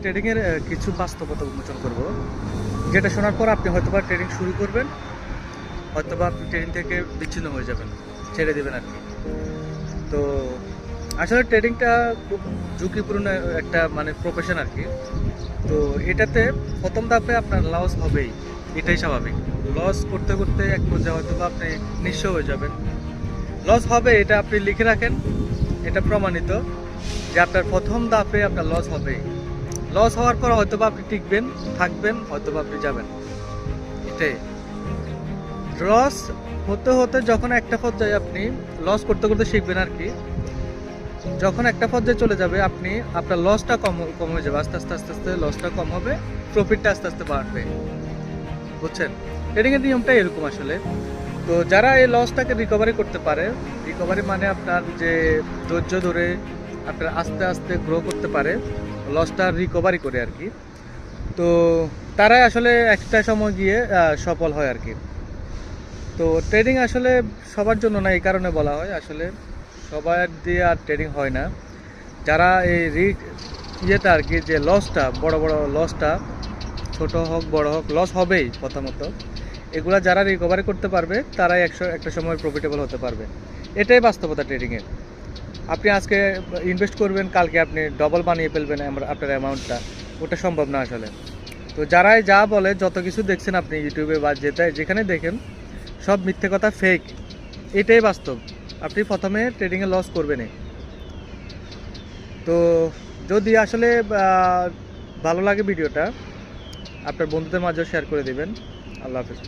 ট্রেডিংয়ের কিছু বাস্তবতা উন্মোচন করব, যেটা শোনার পর আপনি হয়তোবা ট্রেডিং শুরু করবেন, হয়তোবা আপনি ট্রেডিং থেকে বিচ্ছিন্ন হয়ে যাবেন, ছেড়ে দেবেন আর কি। তো আসলে ট্রেডিংটা খুব ঝুঁকিপূর্ণ একটা মানে প্রফেশন আর কি। তো এটাতে প্রথম ধাপে আপনার লস হবেই, এটাই স্বাভাবিক। লস করতে করতে এক পর্যায়ে হয়তোবা আপনি নিঃস্ব হয়ে যাবেন। লস হবে, এটা আপনি লিখে রাখেন, এটা প্রমাণিত যে আপনার প্রথম ধাপে আপনার লস হবেই। লস হওয়ার পর হয়তোবা আপনি টিকবেন, থাকবেন, হয়তোবা আপনি যাবেন, এটাই। লস হতে হতে যখন একটা পর্যায়ে আপনি লস করতে করতে শিখবেন আর কি, যখন একটা পর্যায়ে চলে যাবে আপনি, আপনার লসটা কম কম হয়ে যাবে, আস্তে আস্তে আস্তে আস্তে লসটা কম হবে, প্রফিটটা আস্তে আস্তে বাড়বে। বুঝছেন, ট্রেডিংয়ের নিয়মটা এরকম আসলে। তো যারা এই লসটাকে রিকভারি করতে পারে, রিকভারি মানে আপনার যে ধৈর্য ধরে আপনার আস্তে আস্তে গ্রো করতে পারে, লসটা রিকভারি করে আর কি, তো তারাই আসলে একটা সময় গিয়ে সফল হয় আর কি। তো ট্রেডিং আসলে সবার জন্য না, এই কারণে বলা হয় আসলে সবার দিয়ে আর ট্রেডিং হয় না। যারা এই ইয়েটা আর কি, যে লসটা, বড় বড় লসটা, ছোট হোক বড় হোক, লস হবেই প্রথমত, এগুলা যারা রিকভারি করতে পারবে তারাই একটা সময় প্রফিটেবল হতে পারবে। এটাই বাস্তবতা ট্রেডিংয়ের। আপনি আজকে ইনভেস্ট করবেন, কালকে আপনি ডবল বানিয়ে ফেলবেন আপনার অ্যামাউন্টটা, ওটা সম্ভব না আসলে। তো যারাই যা বলে, যত কিছু দেখছেন আপনি ইউটিউবে বা যেখানে দেখেন, সব মিথ্যে কথা, ফেক। এটাই বাস্তব। আপনি প্রথমে ট্রেডিংয়ে লস করবেনই। তো যদি আসলে ভালো লাগে ভিডিওটা, আপনার বন্ধুদের মাঝেও শেয়ার করে দেবেন। আল্লাহ হাফেজ।